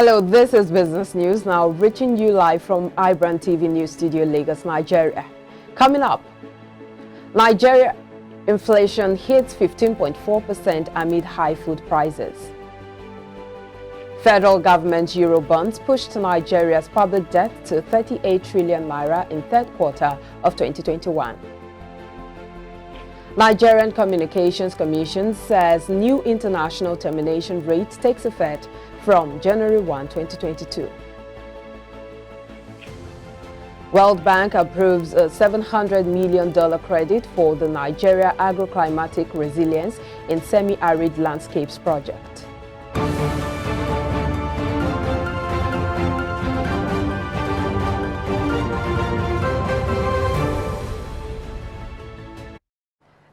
Hello, this is Business News, now reaching you live from iBrandTV News Studio, Lagos, Nigeria. Coming up, Nigeria inflation hits 15.4% amid high food prices. Federal government Eurobonds pushed Nigeria's public debt to 38 trillion naira in third quarter of 2021. Nigerian Communications Commission says new international termination rate takes effect from January 1, 2022. World Bank approves a $700 million credit for the Nigeria Agroclimatic Resilience in Semi-Arid Landscapes project.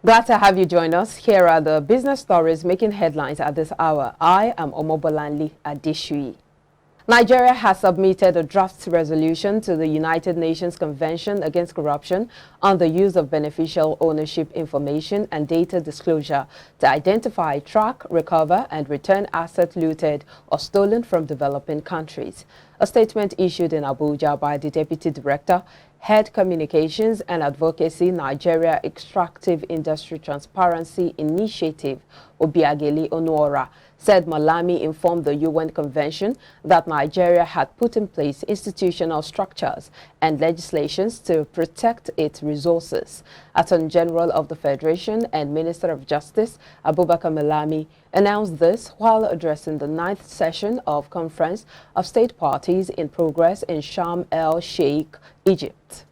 Glad to have you join us. Here are the business stories making headlines at this hour. I am Omobolanli Adeshui. Nigeria has submitted a draft resolution to the United Nations Convention Against Corruption on the use of beneficial ownership information and data disclosure to identify, track, recover, and return assets looted or stolen from developing countries. A statement issued in Abuja by the Deputy Director, Head Communications and Advocacy, Nigeria Extractive Industry Transparency Initiative, Obiageli Onuora, said Malami informed the UN Convention that Nigeria had put in place institutional structures and legislations to protect its resources. Attorney General of the Federation and Minister of Justice, Abubakar Malami, announced this while addressing the 9th session of Conference of State Parties in Progress in Sharm el-Sheikh, Egypt.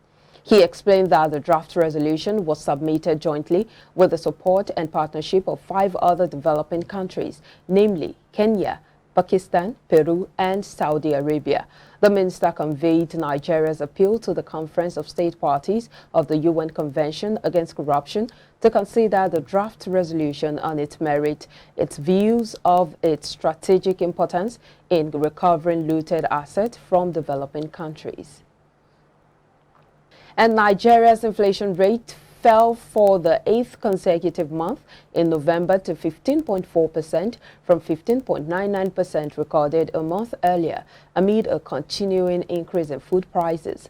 He explained that the draft resolution was submitted jointly with the support and partnership of 5 other developing countries, namely Kenya, Pakistan, Peru, and Saudi Arabia. The minister conveyed Nigeria's appeal to the Conference of State Parties of the UN Convention Against Corruption to consider the draft resolution on its merit, its views of its strategic importance in recovering looted assets from developing countries. And Nigeria's inflation rate fell for the 8th consecutive month in November to 15.4% from 15.99% recorded a month earlier, amid a continuing increase in food prices.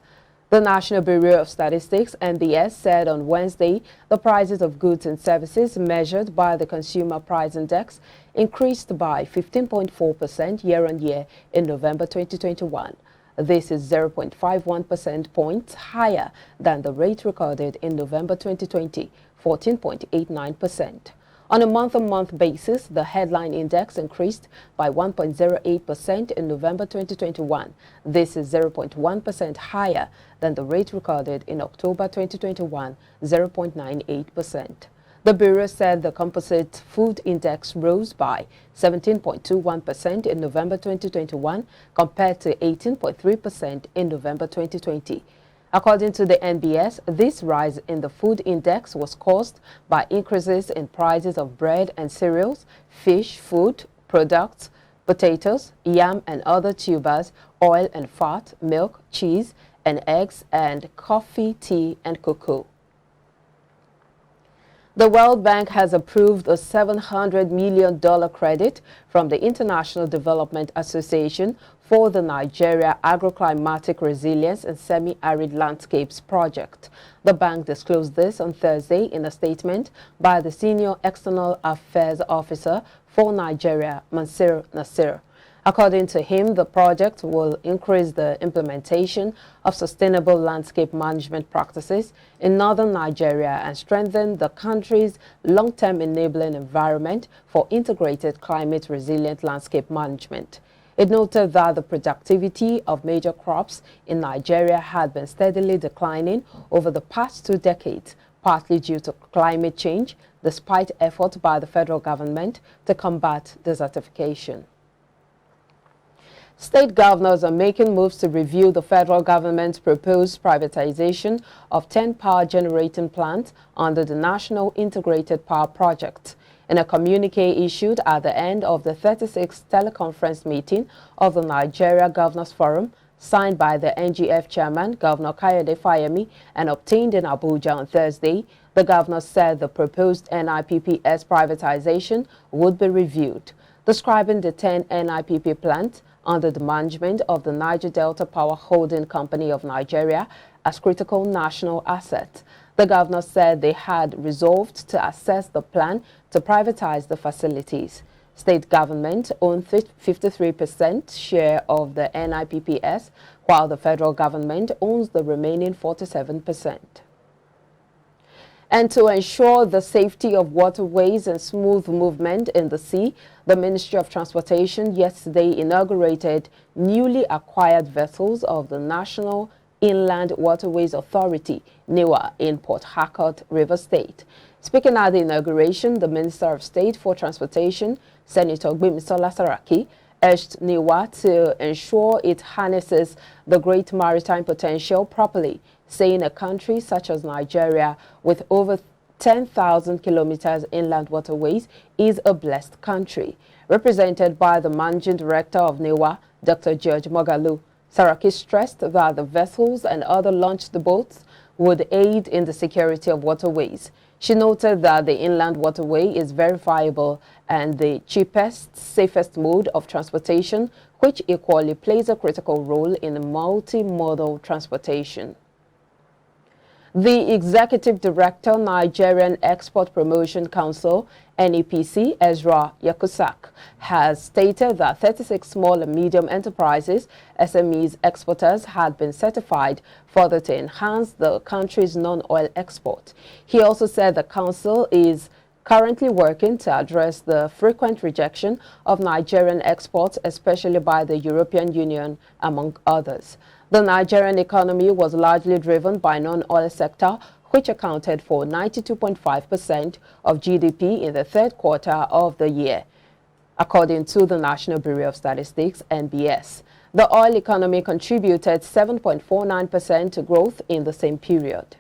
The National Bureau of Statistics, NBS, said on Wednesday the prices of goods and services measured by the Consumer Price Index increased by 15.4% year-on-year in November 2021. This is 0.51 percentage points higher than the rate recorded in November 2020, 14.89%. On a month-on-month basis, the headline index increased by 1.08% in November 2021. This is 0.1% higher than the rate recorded in October 2021, 0.98%. The Bureau said the composite food index rose by 17.21% in November 2021 compared to 18.3% in November 2020. According to the NBS, this rise in the food index was caused by increases in prices of bread and cereals, fish, food products, potatoes, yam and other tubers, oil and fat, milk, cheese and eggs, and coffee, tea and cocoa. The World Bank has approved a $700 million credit from the International Development Association for the Nigeria Agroclimatic Resilience and Semi-Arid Landscapes project. The bank disclosed this on Thursday in a statement by the Senior External Affairs Officer for Nigeria, Mansur Nasir. According to him, the project will increase the implementation of sustainable landscape management practices in northern Nigeria and strengthen the country's long-term enabling environment for integrated climate-resilient landscape management. It noted that the productivity of major crops in Nigeria had been steadily declining over the past 2 decades, partly due to climate change, despite efforts by the federal government to combat desertification. State governors are making moves to review the federal government's proposed privatization of 10 power generating plants under the National Integrated Power Project. In a communique issued at the end of the 36th teleconference meeting of the Nigeria Governors Forum, signed by the NGF chairman, Governor Kayode Fayemi, and obtained in Abuja on Thursday, the governor said the proposed NIPPS privatization would be reviewed. Describing the 10 NIPP plants, under the management of the Niger Delta Power Holding Company of Nigeria as critical national asset. The governor said they had resolved to assess the plan to privatize the facilities. State government owned 53% share of the NIPPS, while the federal government owns the remaining 47%. And to ensure the safety of waterways and smooth movement in the sea, the Ministry of Transportation yesterday inaugurated newly acquired vessels of the National Inland Waterways Authority, NIWA, in Port Harcourt, Rivers State. Speaking at the inauguration, the Minister of State for Transportation, Senator Gbemisola Saraki, urged NIWA to ensure it harnesses the great maritime potential properly, saying a country such as Nigeria, with over 10,000 kilometers inland waterways, is a blessed country. Represented by the Managing Director of NIWA, Dr. George Mogalu, Saraki stressed that the vessels and other launched boats would aid in the security of waterways. She noted that the inland waterway is verifiable and the cheapest, safest mode of transportation, which equally plays a critical role in multimodal transportation. The Executive Director, Nigerian Export Promotion Council, NEPC, Ezra Yakusak, has stated that 36 small and medium enterprises, SMEs exporters, had been certified further to enhance the country's non-oil export. He also said the council is currently working to address the frequent rejection of Nigerian exports, especially by the European Union, among others. The Nigerian economy was largely driven by non-oil sector, which accounted for 92.5% of GDP in the third quarter of the year, according to the National Bureau of Statistics, NBS. The oil economy contributed 7.49% to growth in the same period.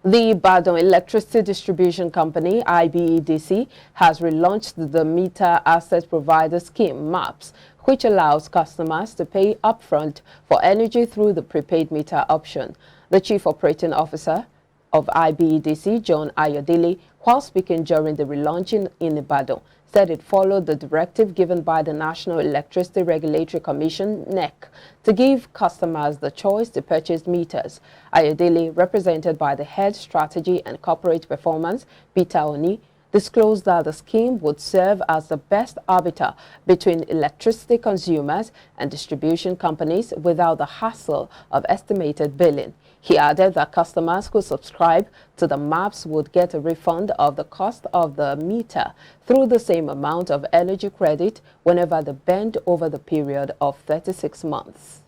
The Ibadan Electricity Distribution Company, IBEDC, has relaunched the Meter Asset Provider Scheme, MAPS, which allows customers to pay upfront for energy through the prepaid meter option. The Chief Operating Officer of IBEDC, John Ayodele, while speaking during the relaunching in Ibadan, said it followed the directive given by the National Electricity Regulatory Commission, NEC, to give customers the choice to purchase meters. Ayodele, represented by the Head Strategy and Corporate Performance, Peter Oni, disclosed that the scheme would serve as the best arbiter between electricity consumers and distribution companies without the hassle of estimated billing. He added that customers who subscribe to the MAPS would get a refund of the cost of the meter through the same amount of energy credit whenever they bend over the period of 36 months.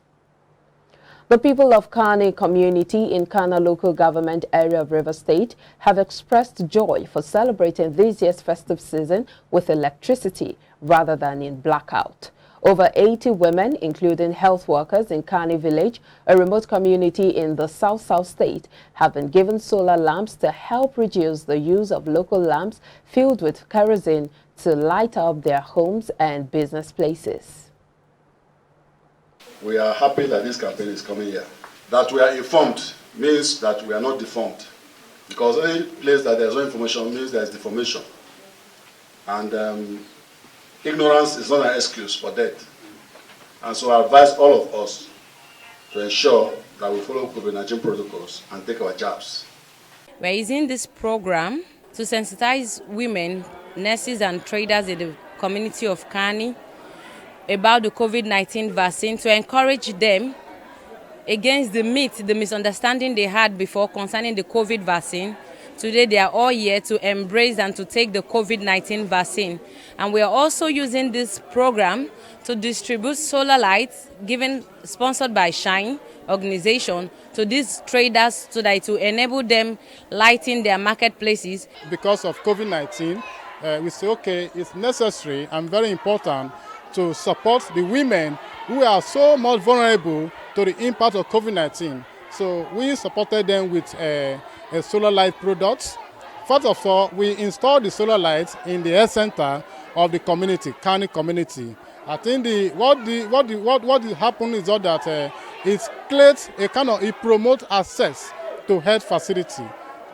The people of Kani community in Kana local government area of Rivers State have expressed joy for celebrating this year's festive season with electricity rather than in blackout. Over 80 women, including health workers in Kani village, a remote community in the south-south state, have been given solar lamps to help reduce the use of local lamps filled with kerosene to light up their homes and business places. We are happy that this campaign is coming here. That we are informed means that we are not deformed. Because any place that there is no information means there is deformation. And ignorance is not an excuse for death. And so I advise all of us to ensure that we follow COVID-19 protocols and take our jabs. We're using this program to sensitize women, nurses and traders in the community of Kani about the COVID-19 vaccine, to encourage them against the myth, the misunderstanding they had before concerning the COVID vaccine. Today they are all here to embrace and to take the COVID-19 vaccine. And we are also using this program to distribute solar lights sponsored by Shine organization to these traders so that it will enable them lighting their marketplaces. Because of COVID-19, we say, okay, it's necessary and very important to support the women who are so much vulnerable to the impact of COVID-19. So we supported them with a solar light products. First of all, we installed the solar lights in the health center of the community, Kani community. I think what happened is that it creates it promotes access to health facility.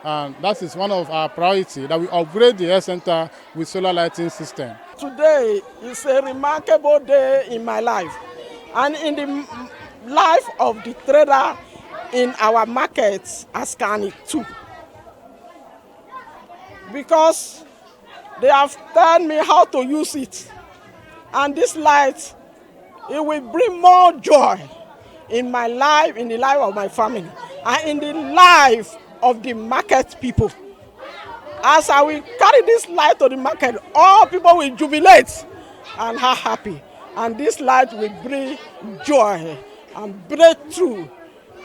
and that is one of our priority, that we upgrade the health center with solar lighting system. Today is a remarkable day in my life and in the life of the trader in our markets as Kani too. Because they have taught me how to use it. And this light, it will bring more joy in my life, in the life of my family, and in the life of the market people. As I will carry this light to the market, all people will jubilate and are happy. And this light will bring joy and breakthrough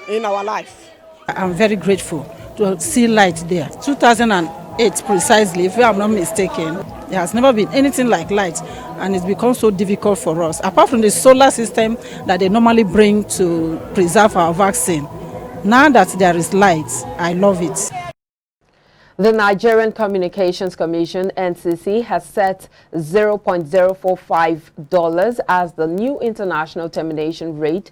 in our life. I'm very grateful to see light there. 2008 precisely, if I'm not mistaken, there has never been anything like light, and it's become so difficult for us. Apart from the solar system that they normally bring to preserve our vaccine, now that there is light, I love it. The Nigerian Communications Commission, NCC, has set $0.045 as the new international termination rate,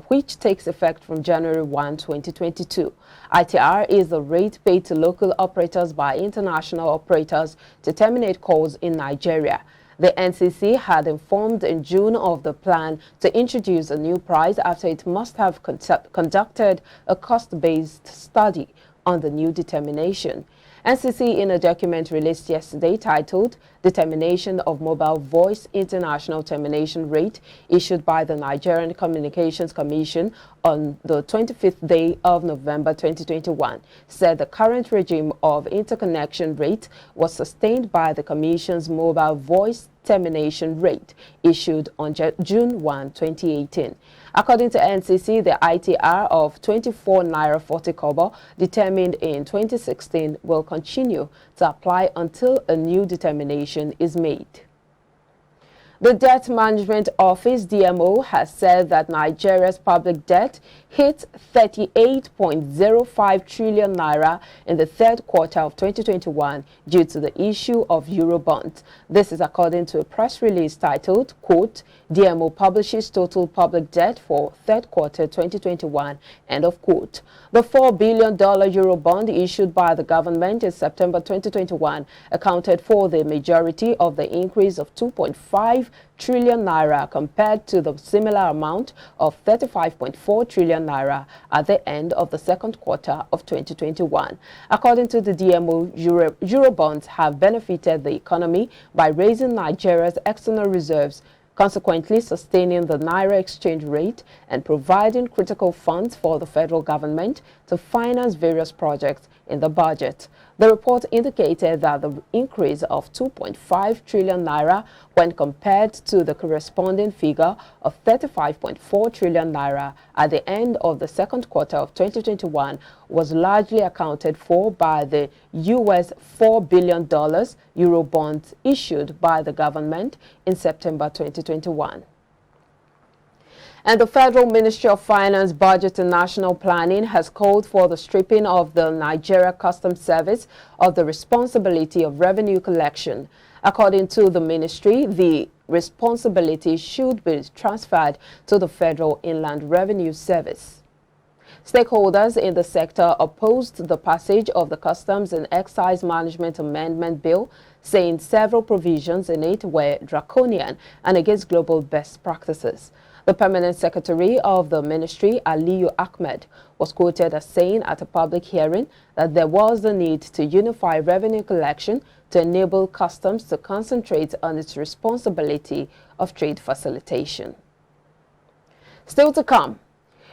which takes effect from January 1, 2022. ITR is the rate paid to local operators by international operators to terminate calls in Nigeria. The NCC had informed in June of the plan to introduce a new price after it must have conducted a cost-based study on the new determination. NCC, in a document released yesterday titled Determination of Mobile Voice International Termination Rate, issued by the Nigerian Communications Commission on the 25th day of November 2021, said the current regime of interconnection rate was sustained by the Commission's mobile voice termination rate issued on June 1, 2018. According to NCC, the ITR of 24 Naira 40 kobo determined in 2016 will continue to apply until a new determination is made. The Debt Management Office, DMO, has said that Nigeria's public debt hit 38.05 trillion naira in the third quarter of 2021 due to the issue of Eurobonds. This is according to a press release titled, quote, DMO publishes total public debt for third quarter 2021, end of quote. The $4 billion Eurobond issued by the government in September 2021 accounted for the majority of the increase of 2.5 trillion naira compared to the similar amount of 35.4 trillion naira at the end of the second quarter of 2021. According to the DMO, Eurobonds have benefited the economy by raising Nigeria's external reserves, consequently sustaining the naira exchange rate and providing critical funds for the federal government to finance various projects in the budget. The report indicated that the increase of 2.5 trillion naira when compared to the corresponding figure of 35.4 trillion naira at the end of the second quarter of 2021 was largely accounted for by the US $4 billion Eurobonds issued by the government in September 2021. And the Federal Ministry of Finance, Budget and National Planning has called for the stripping of the Nigeria Customs Service of the responsibility of revenue collection. According to the ministry, the responsibility should be transferred to the Federal Inland Revenue Service. Stakeholders in the sector opposed the passage of the Customs and Excise Management Amendment Bill, saying several provisions in it were draconian and against global best practices. The Permanent Secretary of the Ministry, Aliyu Ahmed, was quoted as saying at a public hearing that there was the need to unify revenue collection to enable customs to concentrate on its responsibility of trade facilitation. Still to come,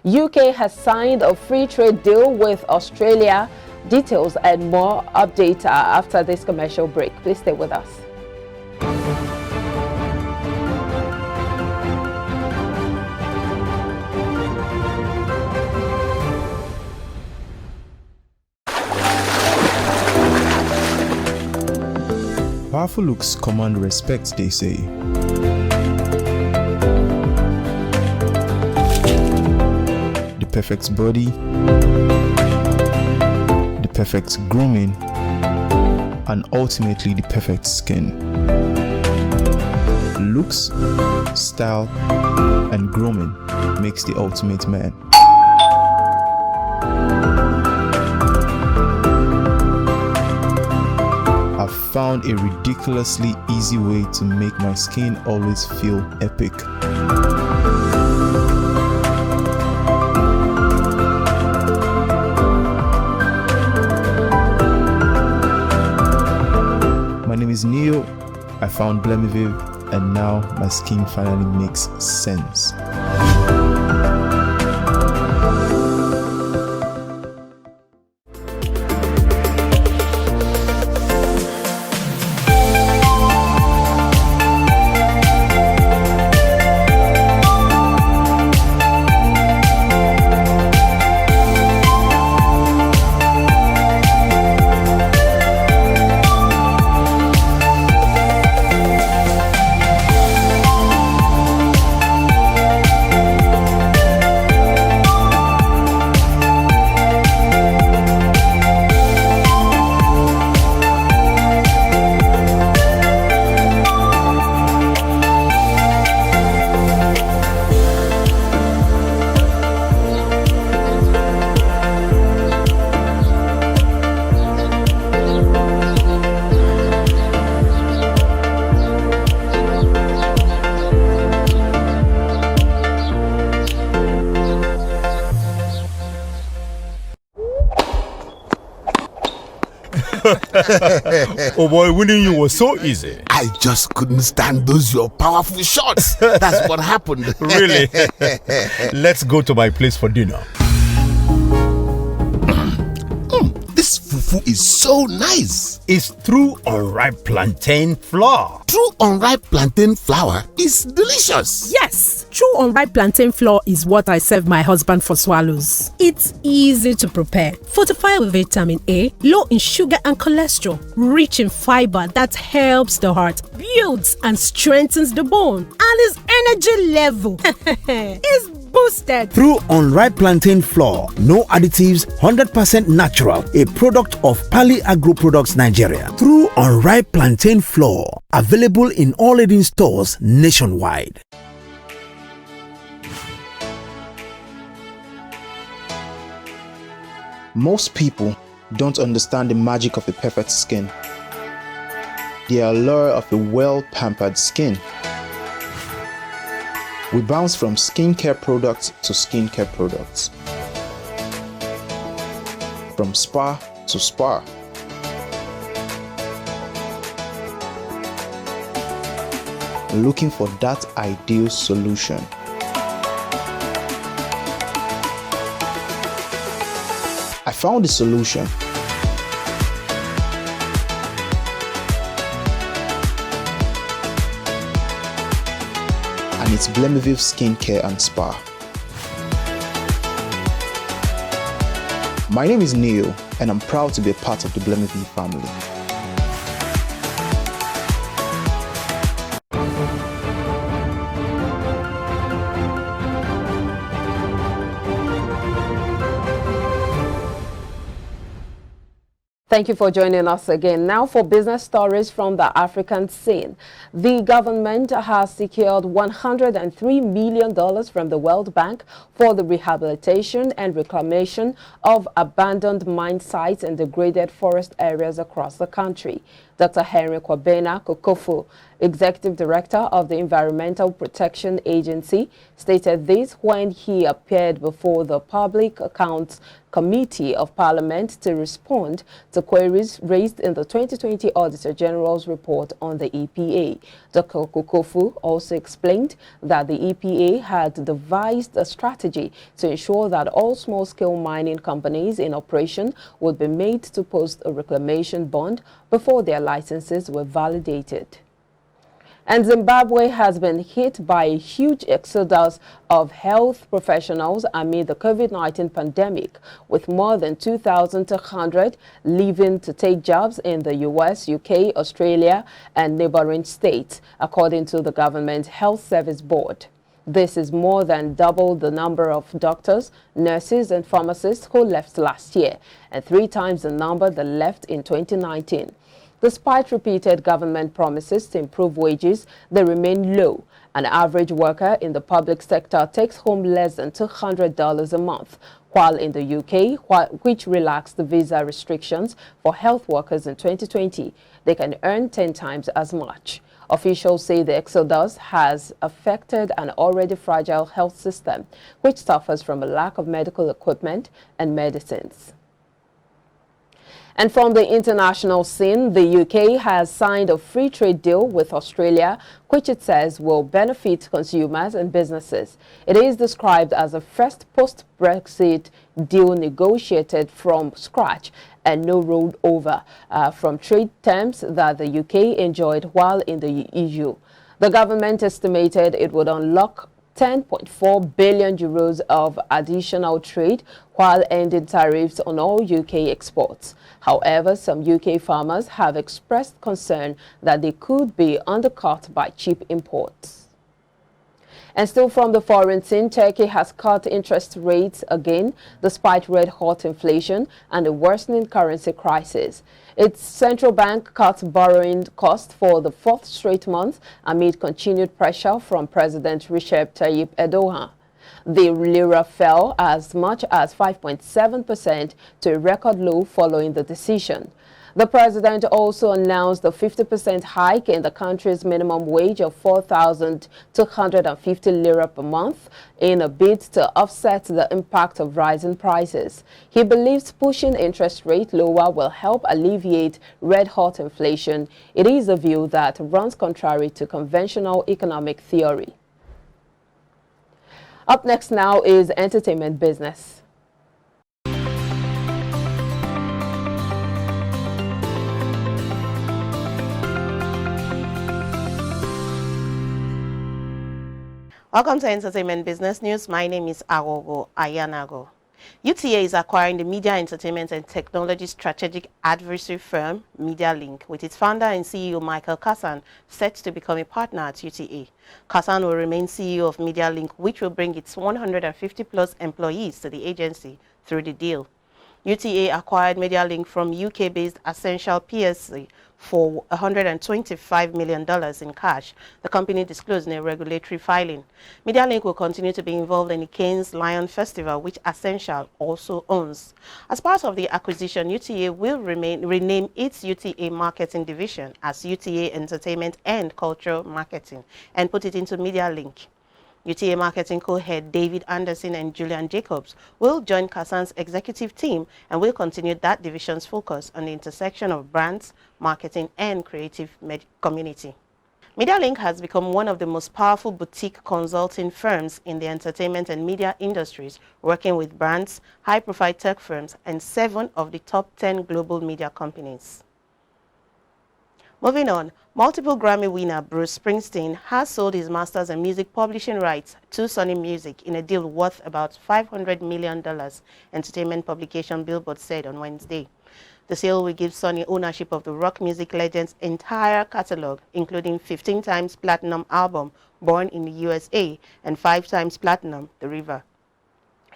UK has signed a free trade deal with Australia. Details and more update after this commercial break. Please stay with us. Powerful looks command respect, they say. The perfect body, the perfect grooming, and ultimately the perfect skin. Looks, style, and grooming makes the ultimate man. found a ridiculously easy way to make my skin always feel epic. My name is Neo. I found Blemiviv, and now my skin finally makes sense. Oh boy, winning you was so easy. I just couldn't stand those your powerful shots. That's what happened. Really? Let's go to my place for dinner. This fufu is so nice. It's through unripe plantain flour. True unripe plantain flour is delicious. Yes, true unripe plantain flour is what I serve my husband for swallows. It's easy to prepare, fortified with vitamin A, low in sugar and cholesterol, rich in fiber that helps the heart, builds and strengthens the bone, and his energy level is boosted. Through unripe plantain flour, no additives, 100% natural, a product of Pali Agro Products Nigeria. Through unripe plantain flour, available in all leading stores nationwide. Most people don't understand the magic of a perfect skin, the allure of a well-pampered skin. We bounce from skincare products to skincare products, from spa to spa. Looking for that ideal solution. I found the solution. And it's Blemiviv Skincare and Spa. My name is Neo, and I'm proud to be a part of the Blemiviv family. Thank you for joining us again. Now for business stories from the African scene. The government has secured $103 million from the World Bank for the rehabilitation and reclamation of abandoned mine sites and degraded forest areas across the country. Dr. Henry Kwabena Kokofu, Executive Director of the Environmental Protection Agency, stated this when he appeared before the Public Accounts Committee of Parliament to respond to queries raised in the 2020 Auditor General's report on the EPA. Dr. Kokofu also explained that the EPA had devised a strategy to ensure that all small-scale mining companies in operation would be made to post a reclamation bond before their licenses were validated. And Zimbabwe has been hit by a huge exodus of health professionals amid the COVID-19 pandemic, with more than 2,200 leaving to take jobs in the US, UK, Australia, and neighboring states, according to the Government Health Service Board. This is more than double the number of doctors, nurses, and pharmacists who left last year, and 3 times the number that left in 2019. Despite repeated government promises to improve wages, they remain low. An average worker in the public sector takes home less than $200 a month, while in the UK, which relaxed the visa restrictions for health workers in 2020, they can earn 10 times as much. Officials say the exodus has affected an already fragile health system, which suffers from a lack of medical equipment and medicines. And from the international scene, the UK has signed a free trade deal with Australia, which it says will benefit consumers and businesses. It is described as the first post-Brexit deal negotiated from scratch and no rollover from trade terms that the UK enjoyed while in the EU. The government estimated it would unlock 10.4 billion euros of additional trade while ending tariffs on all UK exports. However, some UK farmers have expressed concern that they could be undercut by cheap imports. And still from the foreign scene, Turkey has cut interest rates again despite red-hot inflation and a worsening currency crisis. Its central bank cut borrowing costs for the fourth straight month amid continued pressure from President Recep Tayyip Erdogan. The lira fell as much as 5.7% to a record low following the decision. The president also announced a 50% hike in the country's minimum wage of 4,250 lira per month in a bid to offset the impact of rising prices. He believes pushing interest rate lower will help alleviate red-hot inflation. It is a view that runs contrary to conventional economic theory. Up next now is entertainment business. Welcome to Entertainment Business News. My name is Agogo Ayanago. UTA is acquiring the media, entertainment and technology strategic advisory firm MediaLink with its founder and CEO Michael Kassan set to become a partner at UTA. Kassan will remain CEO of MediaLink, which will bring its 150-plus employees to the agency through the deal. UTA acquired MediaLink from UK-based Essential PSC for $125 million in cash, the company disclosed in a regulatory filing. MediaLink will continue to be involved in the Cannes Lion Festival, which Essential also owns. As part of the acquisition, UTA will rename its UTA Marketing Division as UTA Entertainment and Cultural Marketing and put it into MediaLink. UTA Marketing co-head David Anderson and Julian Jacobs will join Kassan's executive team and will continue that division's focus on the intersection of brands, marketing, and creative community. MediaLink has become one of the most powerful boutique consulting firms in the entertainment and media industries, working with brands, high-profile tech firms, and 7 of the top 10 global media companies. Moving on, multiple Grammy winner Bruce Springsteen has sold his masters and music publishing rights to Sony Music in a deal worth about $500 million, entertainment publication Billboard said on Wednesday. The sale will give Sony ownership of the rock music legend's entire catalog, including 15 times platinum album Born in the USA and 5 times platinum The River.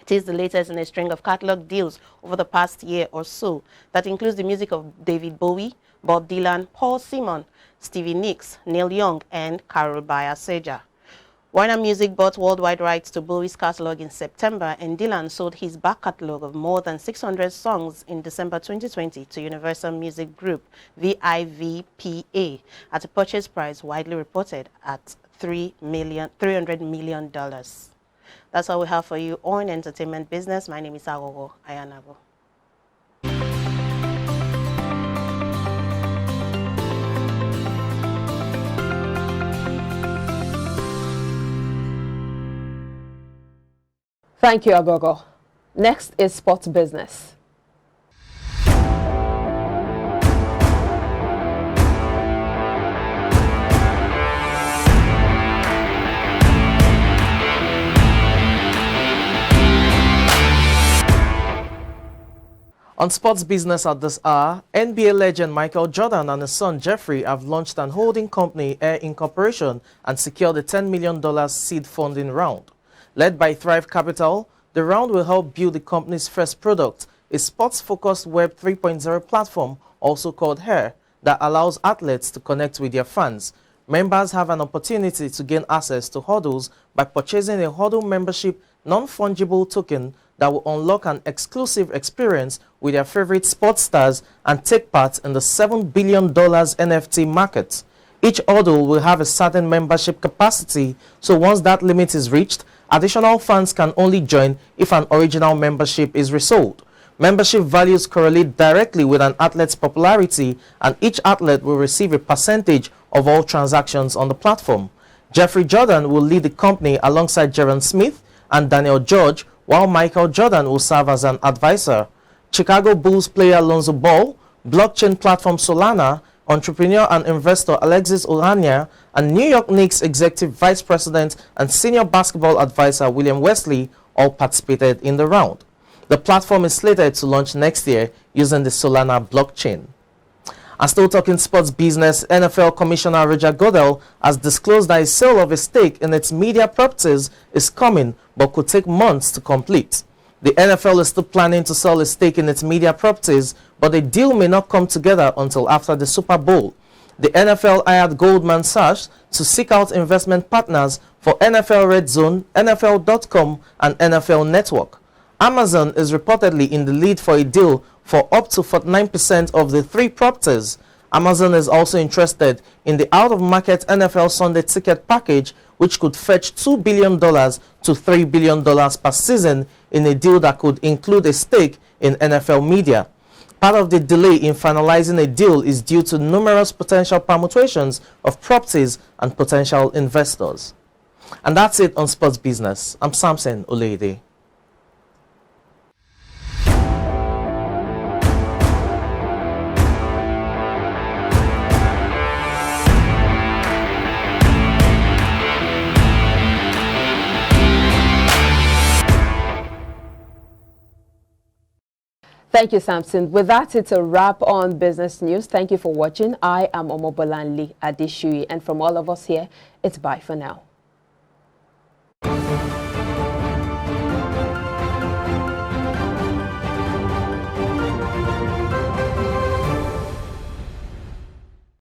It is the latest in a string of catalog deals over the past year or so that includes the music of David Bowie, Bob Dylan, Paul Simon, Stevie Nicks, Neil Young, and Carol Bayer-Sager. Warner Music bought worldwide rights to Bowie's catalog in September, and Dylan sold his back catalog of more than 600 songs in December 2020 to Universal Music Group, VIVPA, at a purchase price widely reported at $300 million. That's all we have for you on Entertainment Business. My name is Agogo Ayanago. Thank you, Agogo. Next is sports business. On sports business at this hour, NBA legend Michael Jordan and his son Jeffrey have launched an holding company, Air Incorporation, and secured a $10 million seed funding round. Led by Thrive Capital, the round will help build the company's first product, a sports-focused Web 3.0 platform, also called Hair, that allows athletes to connect with their fans. Members have an opportunity to gain access to hurdles by purchasing a hurdle membership non-fungible token that will unlock an exclusive experience with their favorite sports stars and take part in the $7 billion NFT market. Each huddle will have a certain membership capacity, so once that limit is reached, additional fans can only join if an original membership is resold. Membership values correlate directly with an athlete's popularity, and each athlete will receive a percentage of all transactions on the platform. Jeffrey Jordan will lead the company alongside Jaron Smith and Daniel George, while Michael Jordan will serve as an advisor. Chicago Bulls player Lonzo Ball, blockchain platform Solana, entrepreneur and investor Alexis Ohanian, and New York Knicks executive vice president and senior basketball advisor William Wesley all participated in the round. The platform is slated to launch next year using the Solana blockchain. And still talking sports business, NFL Commissioner Roger Goodell has disclosed that a sale of a stake in its media properties is coming but could take months to complete. The NFL is still planning to sell a stake in its media properties, but the deal may not come together until after the Super Bowl. The NFL hired Goldman Sachs to seek out investment partners for NFL Red Zone, NFL.com, and NFL Network. Amazon is reportedly in the lead for a deal for up to 49% of the 3 properties. Amazon is also interested in the out-of-market NFL Sunday ticket package, which could fetch $2 billion to $3 billion per season in a deal that could include a stake in NFL media. Part of the delay in finalizing a deal is due to numerous potential permutations of properties and potential investors. And that's it on Sports Business. I'm Samson Oleide. Thank you, Samson. With that, it's a wrap on business news. Thank you for watching. I am Omobolanle Adeshuyi, and from all of us here, it's bye for now.